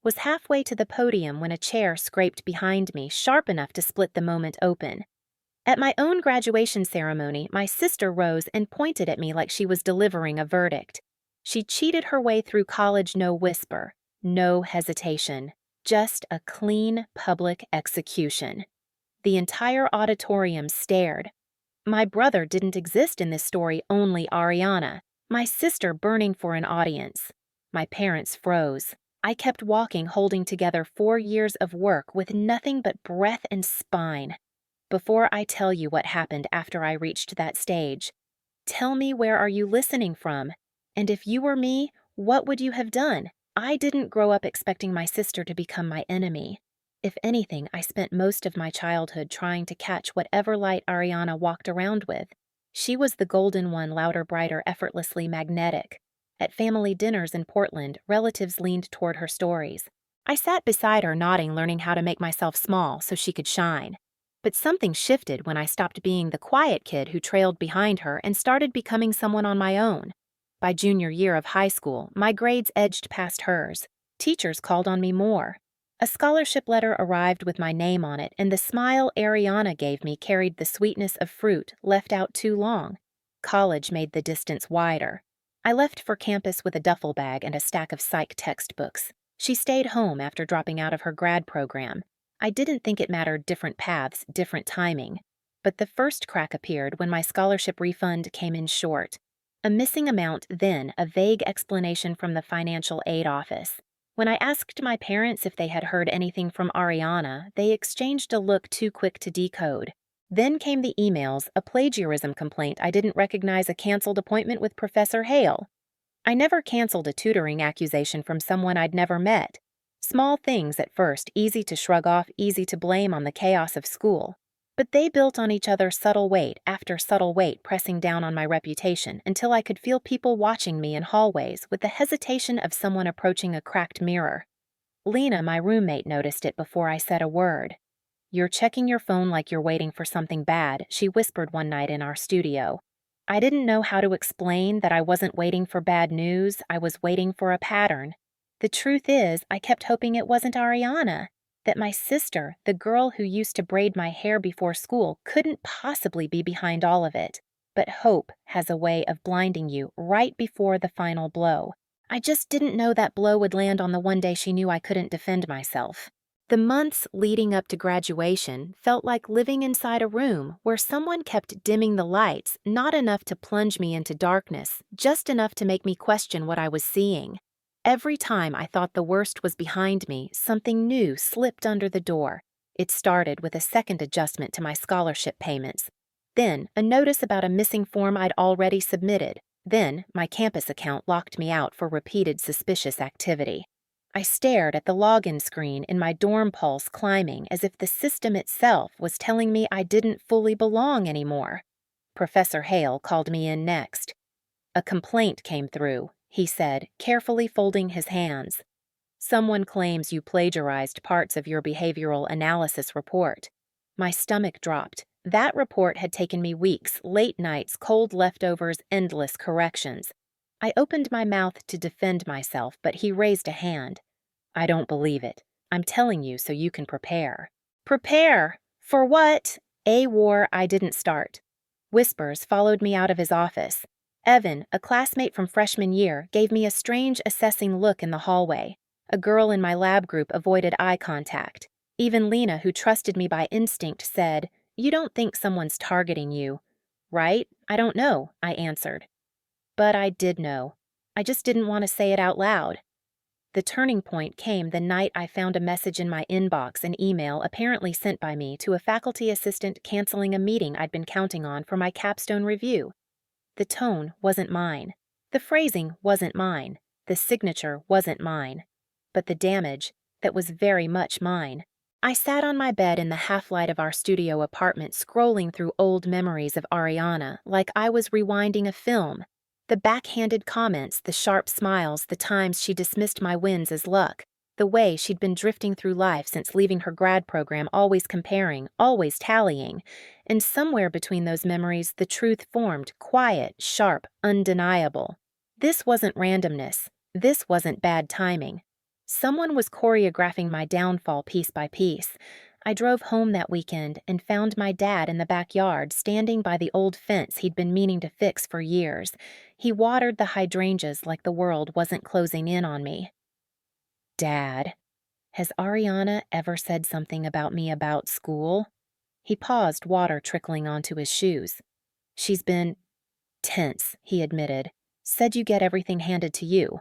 Was halfway to the podium when a chair scraped behind me, sharp enough to split the moment open. At my own graduation ceremony, my sister rose and pointed at me like she was delivering a verdict. She cheated her way through college, no whisper, no hesitation, just a clean public execution. The entire auditorium stared. My brother didn't exist in this story, only Ariana. My sister burning for an audience. My parents froze. I kept walking, holding together 4 years of work with nothing but breath and spine. Before I tell you what happened after I reached that stage, tell me, where are you listening from? And if you were me, what would you have done? I didn't grow up expecting my sister to become my enemy. If anything, I spent most of my childhood trying to catch whatever light Ariana walked around with. She was the golden one, louder, brighter, effortlessly magnetic. At family dinners in Portland, relatives leaned toward her stories. I sat beside her, nodding, learning how to make myself small so she could shine. But something shifted when I stopped being the quiet kid who trailed behind her and started becoming someone on my own. By junior year of high school, my grades edged past hers. Teachers called on me more. A scholarship letter arrived with my name on it, and the smile Ariana gave me carried the sweetness of fruit left out too long. College made the distance wider. I left for campus with a duffel bag and a stack of psych textbooks. She stayed home after dropping out of her grad program. I didn't think it mattered, different paths, different timing. But the first crack appeared when my scholarship refund came in short. A missing amount, then a vague explanation from the financial aid office. When I asked my parents if they had heard anything from Ariana, they exchanged a look too quick to decode. Then came the emails, a plagiarism complaint I didn't recognize, a canceled appointment with Professor Hale. I never canceled a tutoring accusation from someone I'd never met. Small things at first, easy to shrug off, easy to blame on the chaos of school. But they built on each other, subtle weight after subtle weight, pressing down on my reputation until I could feel people watching me in hallways with the hesitation of someone approaching a cracked mirror. Lena, my roommate, noticed it before I said a word. "You're checking your phone like you're waiting for something bad," she whispered one night in our studio. I didn't know how to explain that I wasn't waiting for bad news, I was waiting for a pattern. The truth is, I kept hoping it wasn't Ariana. That my sister, the girl who used to braid my hair before school, couldn't possibly be behind all of it. But hope has a way of blinding you right before the final blow. I just didn't know that blow would land on the one day she knew I couldn't defend myself. The months leading up to graduation felt like living inside a room where someone kept dimming the lights, not enough to plunge me into darkness, just enough to make me question what I was seeing. Every time I thought the worst was behind me, something new slipped under the door. It started with a second adjustment to my scholarship payments. Then, a notice about a missing form I'd already submitted. Then, my campus account locked me out for repeated suspicious activity. I stared at the login screen in my dorm, pulse climbing, as if the system itself was telling me I didn't fully belong anymore. Professor Hale called me in next. "A complaint came through," he said, carefully folding his hands. "Someone claims you plagiarized parts of your behavioral analysis report." My stomach dropped. That report had taken me weeks, late nights, cold leftovers, endless corrections. I opened my mouth to defend myself, but he raised a hand. "I don't believe it. I'm telling you so you can prepare." "Prepare? For what?" A war I didn't start. Whispers followed me out of his office. Evan, a classmate from freshman year, gave me a strange, assessing look in the hallway. A girl in my lab group avoided eye contact. Even Lena, who trusted me by instinct, said, "You don't think someone's targeting you, right?" "I don't know," I answered. But I did know. I just didn't want to say it out loud. The turning point came the night I found a message in my inbox, an email apparently sent by me to a faculty assistant canceling a meeting I'd been counting on for my capstone review. The tone wasn't mine. The phrasing wasn't mine. The signature wasn't mine. But the damage, that was very much mine. I sat on my bed in the half-light of our studio apartment, scrolling through old memories of Ariana like I was rewinding a film. The backhanded comments, the sharp smiles, the times she dismissed my wins as luck, the way she'd been drifting through life since leaving her grad program, always comparing, always tallying. And somewhere between those memories, the truth formed, quiet, sharp, undeniable. This wasn't randomness. This wasn't bad timing. Someone was choreographing my downfall piece by piece. I drove home that weekend and found my dad in the backyard standing by the old fence he'd been meaning to fix for years. He watered the hydrangeas like the world wasn't closing in on me. Dad, has Ariana ever said something about me about school? He paused, water trickling onto his shoes. She's been tense, he admitted. Said you get everything handed to you.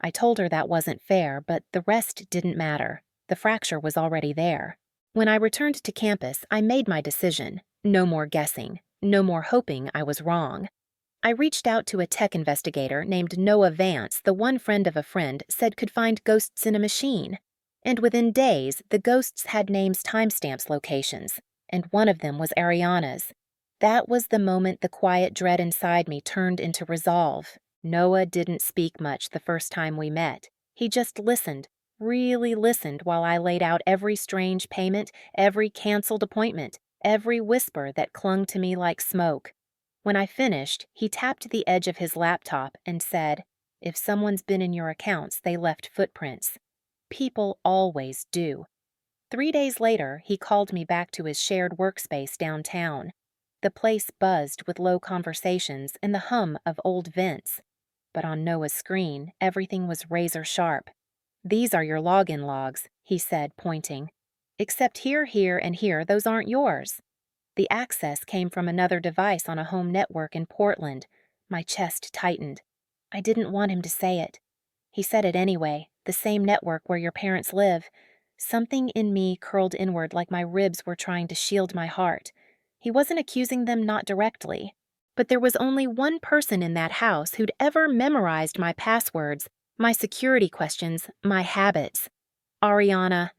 I told her that wasn't fair, but the rest didn't matter. The fracture was already there. When I returned to campus, I made my decision. No more guessing. No more hoping I was wrong. I reached out to a tech investigator named Noah Vance, the one friend of a friend said could find ghosts in a machine. And within days, the ghosts had names, timestamps, locations, and one of them was Ariana's. That was the moment the quiet dread inside me turned into resolve. Noah didn't speak much the first time we met. He just listened, really listened while I laid out every strange payment, every canceled appointment, every whisper that clung to me like smoke. When I finished, he tapped the edge of his laptop and said, "If someone's been in your accounts, they left footprints. People always do." 3 days later, he called me back to his shared workspace downtown. The place buzzed with low conversations and the hum of old vents. But on Noah's screen, everything was razor sharp. "These are your login logs," he said, pointing. "Except here, here, and here, those aren't yours." The access came from another device on a home network in Portland. My chest tightened. I didn't want him to say it. He said it anyway, the same network where your parents live. Something in me curled inward like my ribs were trying to shield my heart. He wasn't accusing them, not directly. But there was only one person in that house who'd ever memorized my passwords, my security questions, my habits. Ariana.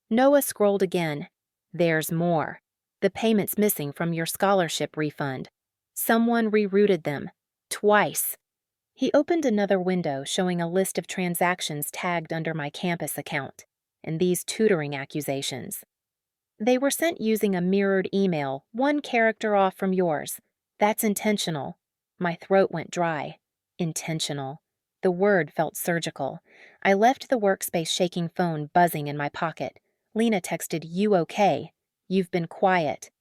Noah scrolled again. "There's more. The payments missing from your scholarship refund. Someone rerouted them. Twice." He opened another window showing a list of transactions tagged under my campus account. And these tutoring accusations. "They were sent using a mirrored email, one character off from yours. That's intentional." My throat went dry. Intentional. The word felt surgical. I left the workspace shaking phone buzzing in my pocket. Lena texted, "You okay? You've been quiet."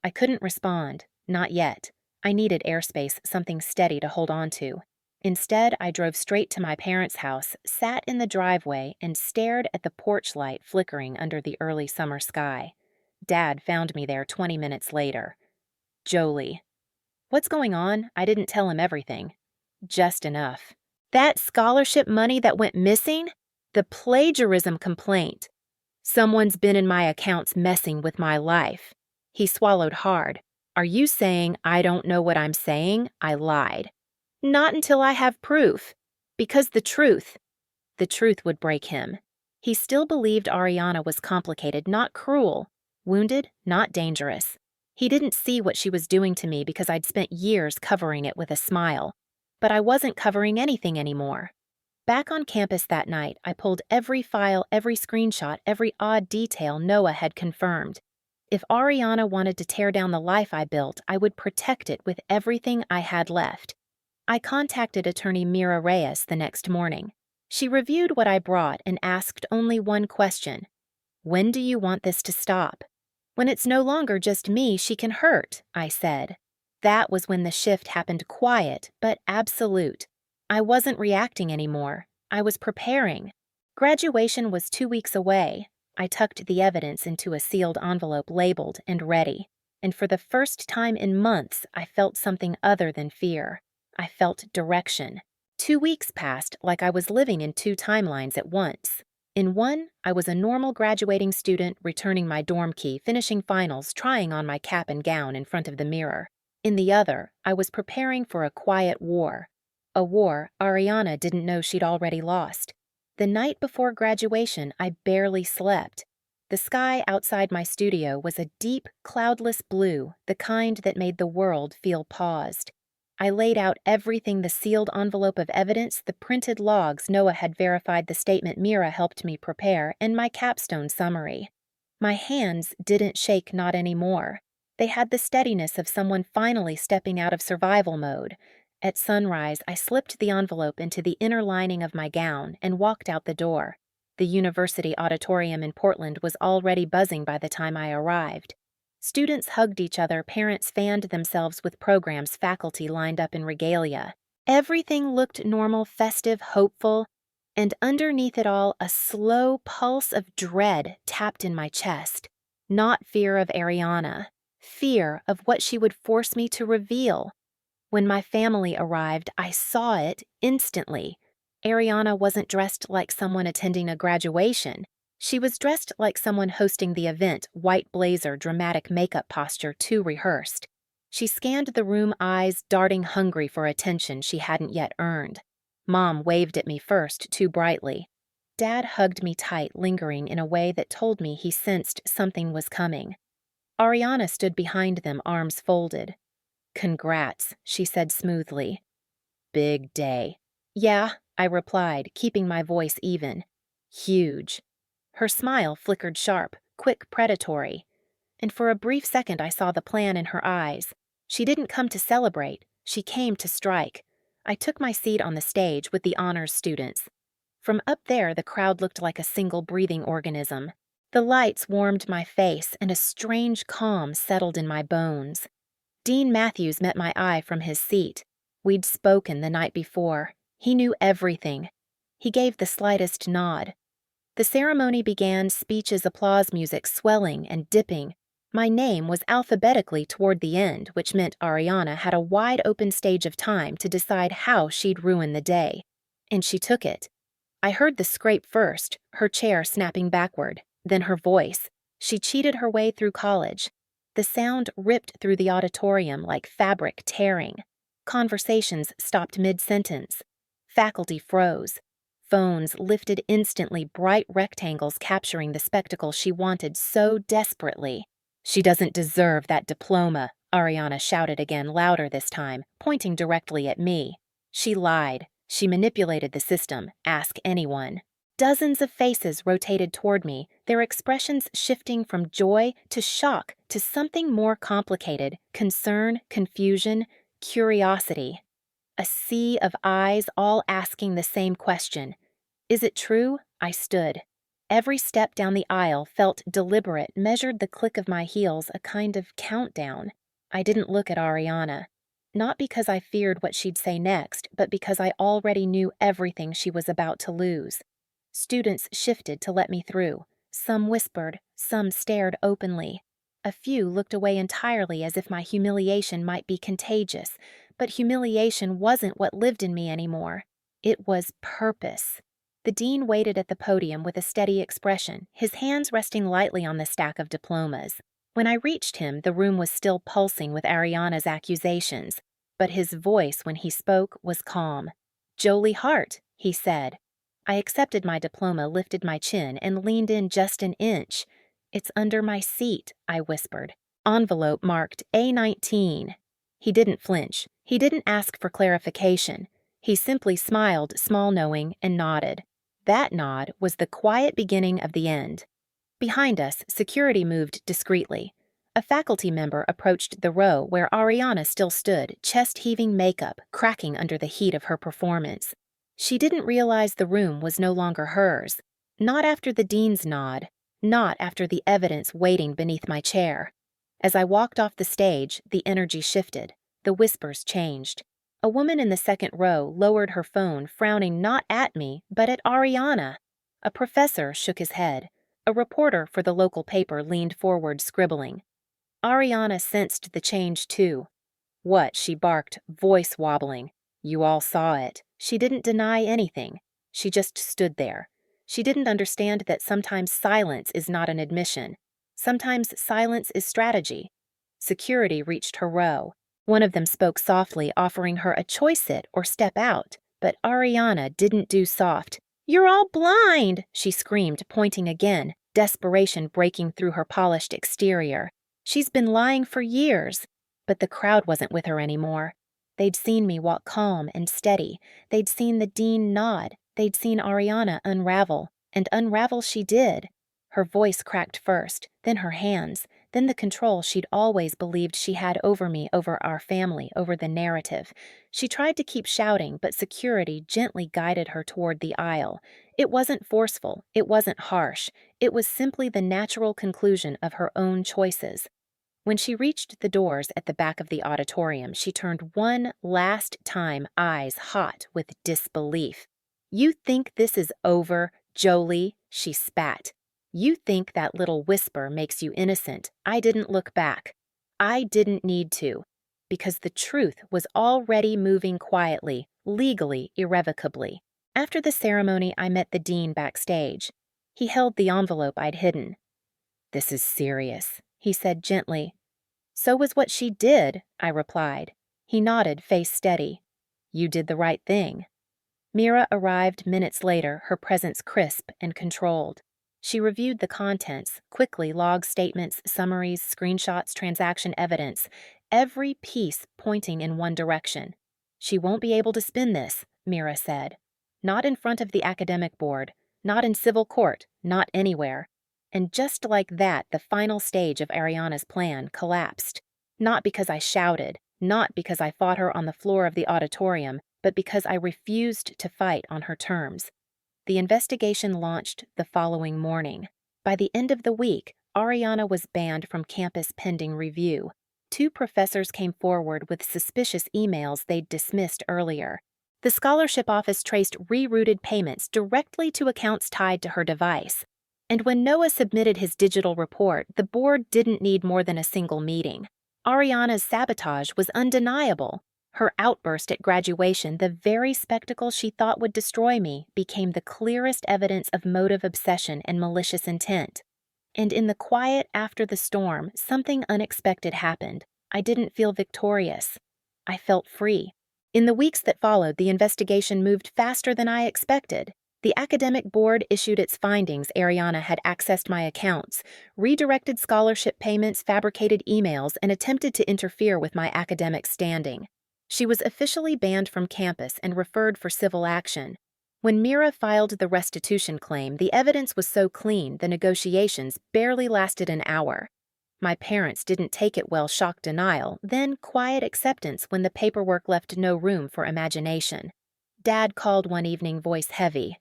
I couldn't respond. Not yet. I needed airspace, something steady to hold on to. Instead, I drove straight to my parents' house, sat in the driveway, and stared at the porch light flickering under the early summer sky. Dad found me there 20 minutes later. "Jolie." "What's going on?" I didn't tell him everything. "Just enough." "That scholarship money that went missing? The plagiarism complaint. Someone's been in my accounts messing with my life." He swallowed hard. "Are you saying I don't know what I'm saying?" I lied. "Not until I have proof. Because the truth would break him. He still believed Ariana was complicated, not cruel. Wounded, not dangerous. He didn't see what she was doing to me because I'd spent years covering it with a smile. But I wasn't covering anything anymore. Back on campus that night, I pulled every file, every screenshot, every odd detail Noah had confirmed. If Ariana wanted to tear down the life I built, I would protect it with everything I had left. I contacted attorney Mira Reyes the next morning. She reviewed what I brought and asked only one question. "When do you want this to stop?" "When it's no longer just me she can hurt," I said. That was when the shift happened, quiet, but absolute. I wasn't reacting anymore. I was preparing. Graduation was 2 weeks away. I tucked the evidence into a sealed envelope labeled and ready. And for the first time in months, I felt something other than fear. I felt direction. 2 weeks passed like I was living in 2 timelines at once. In one, I was a normal graduating student returning my dorm key, finishing finals, trying on my cap and gown in front of the mirror. In the other, I was preparing for a quiet war. A war Ariana didn't know she'd already lost. The night before graduation, I barely slept. The sky outside my studio was a deep, cloudless blue, the kind that made the world feel paused. I laid out everything, the sealed envelope of evidence, the printed logs Noah had verified, the statement Mira helped me prepare, and my capstone summary. My hands didn't shake, not anymore. They had the steadiness of someone finally stepping out of survival mode. At sunrise, I slipped the envelope into the inner lining of my gown and walked out the door. The university auditorium in Portland was already buzzing by the time I arrived. Students hugged each other, parents fanned themselves with programs, faculty lined up in regalia. Everything looked normal, festive, hopeful, and underneath it all, a slow pulse of dread tapped in my chest. Not fear of Ariana, fear of what she would force me to reveal. When my family arrived, I saw it instantly. Ariana wasn't dressed like someone attending a graduation. She was dressed like someone hosting the event, white blazer, dramatic makeup posture, too rehearsed. She scanned the room, eyes darting hungry for attention she hadn't yet earned. Mom waved at me first, too brightly. Dad hugged me tight, lingering in a way that told me he sensed something was coming. Ariana stood behind them, arms folded. "Congrats," she said smoothly. "Big day." "Yeah," I replied, keeping my voice even. "Huge." Her smile flickered sharp, quick, predatory. And for a brief second I saw the plan in her eyes. She didn't come to celebrate, she came to strike. I took my seat on the stage with the honors students. From up there, the crowd looked like a single breathing organism. The lights warmed my face, and a strange calm settled in my bones. Dean Matthews met my eye from his seat. We'd spoken the night before. He knew everything. He gave the slightest nod. The ceremony began, speeches, applause music swelling and dipping. My name was alphabetically toward the end, which meant Ariana had a wide-open stage of time to decide how she'd ruin the day. And she took it. I heard the scrape first, her chair snapping backward, then her voice. She cheated her way through college. The sound ripped through the auditorium like fabric tearing. Conversations stopped mid-sentence. Faculty froze. Phones lifted instantly, bright rectangles capturing the spectacle she wanted so desperately. "She doesn't deserve that diploma," Ariana shouted again, louder this time, pointing directly at me. She lied. She manipulated the system. Ask anyone. Dozens of faces rotated toward me, their expressions shifting from joy to shock to something more complicated: concern, confusion, curiosity. A sea of eyes all asking the same question. "Is it true?" I stood. Every step down the aisle felt deliberate, measured the click of my heels, a kind of countdown. I didn't look at Ariana. Not because I feared what she'd say next, but because I already knew everything she was about to lose. Students shifted to let me through. Some whispered, some stared openly. A few looked away entirely as if my humiliation might be contagious, but humiliation wasn't what lived in me anymore. It was purpose. The dean waited at the podium with a steady expression, his hands resting lightly on the stack of diplomas. When I reached him, the room was still pulsing with Ariana's accusations, but his voice when he spoke was calm. "Jolie Hart," he said. I accepted my diploma, lifted my chin, and leaned in just an inch. "It's under my seat," I whispered. "Envelope marked A19. He didn't flinch. He didn't ask for clarification. He simply smiled, small knowing, and nodded. That nod was the quiet beginning of the end. Behind us, security moved discreetly. A faculty member approached the row where Ariana still stood, chest-heaving makeup cracking under the heat of her performance. She didn't realize the room was no longer hers. Not after the dean's nod. Not after the evidence waiting beneath my chair. As I walked off the stage, the energy shifted. The whispers changed. A woman in the second row lowered her phone, frowning not at me, but at Ariana. A professor shook his head. A reporter for the local paper leaned forward, scribbling. Ariana sensed the change, too. "What?" she barked, voice wobbling. "You all saw it." She didn't deny anything. She just stood there. She didn't understand that sometimes silence is not an admission. Sometimes silence is strategy. Security reached her row. One of them spoke softly, offering her a choice sit or step out, but Ariana didn't do soft. "You're all blind!" she screamed, pointing again, desperation breaking through her polished exterior. She's been lying for years. But the crowd wasn't with her anymore. They'd seen me walk calm and steady. They'd seen the dean nod. They'd seen Ariana unravel. And unravel she did. Her voice cracked first, then her hands, then the control she'd always believed she had over me, over our family, over the narrative. She tried to keep shouting, but security gently guided her toward the aisle. It wasn't forceful, it wasn't harsh, it was simply the natural conclusion of her own choices. When she reached the doors at the back of the auditorium, she turned one last time, eyes hot with disbelief. "You think this is over, Jolie?" she spat. "You think that little whisper makes you innocent. I didn't look back. I didn't need to, because the truth was already moving quietly, legally, irrevocably." After the ceremony, I met the dean backstage. He held the envelope I'd hidden. "This is serious," he said gently. "So was what she did," I replied. He nodded, face steady. "You did the right thing." Mira arrived minutes later, her presence crisp and controlled. She reviewed the contents, quickly log statements, summaries, screenshots, transaction evidence, every piece pointing in one direction. "She won't be able to spin this," Mira said. "Not in front of the academic board, not in civil court, not anywhere." And just like that, the final stage of Ariana's plan collapsed. Not because I shouted, not because I fought her on the floor of the auditorium, but because I refused to fight on her terms. The investigation launched the following morning. By the end of the week, Ariana was banned from campus pending review. 2 professors came forward with suspicious emails they'd dismissed earlier. The scholarship office traced rerouted payments directly to accounts tied to her device. And when Noah submitted his digital report, the board didn't need more than a single meeting. Ariana's sabotage was undeniable. Her outburst at graduation, the very spectacle she thought would destroy me, became the clearest evidence of motive obsession and malicious intent. And in the quiet after the storm, something unexpected happened. I didn't feel victorious. I felt free. In the weeks that followed, the investigation moved faster than I expected. The academic board issued its findings. Ariana had accessed my accounts, redirected scholarship payments, fabricated emails, and attempted to interfere with my academic standing. She was officially banned from campus and referred for civil action. When Mira filed the restitution claim, the evidence was so clean the negotiations barely lasted an hour. My parents didn't take it well, shock denial, then quiet acceptance when the paperwork left no room for imagination. Dad called one evening, voice heavy.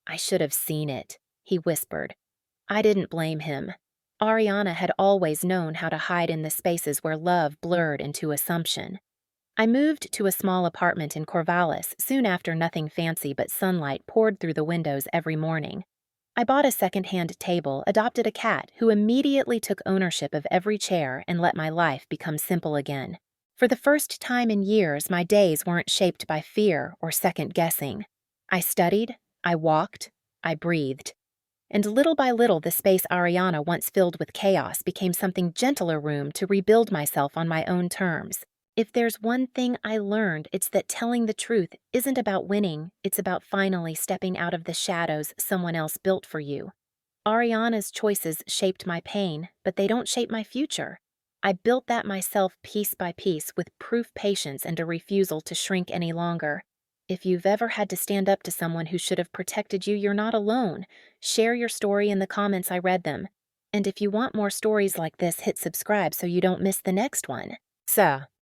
"I should have seen it," he whispered. I didn't blame him. Ariana had always known how to hide in the spaces where love blurred into assumption. I moved to a small apartment in Corvallis soon after. Nothing fancy, but sunlight poured through the windows every morning. I bought a second-hand table, adopted a cat who immediately took ownership of every chair, and let my life become simple again. For the first time in years, my days weren't shaped by fear or second-guessing. I studied, I walked, I breathed. And little by little, the space Ariana once filled with chaos became something gentler room to rebuild myself on my own terms. If there's one thing I learned, it's that telling the truth isn't about winning, it's about finally stepping out of the shadows someone else built for you. Ariana's choices shaped my pain, but they don't shape my future. I built that myself piece by piece with proof, patience, and a refusal to shrink any longer. If you've ever had to stand up to someone who should have protected you, you're not alone. Share your story in the comments. I read them. And if you want more stories like this, hit subscribe so you don't miss the next one. So,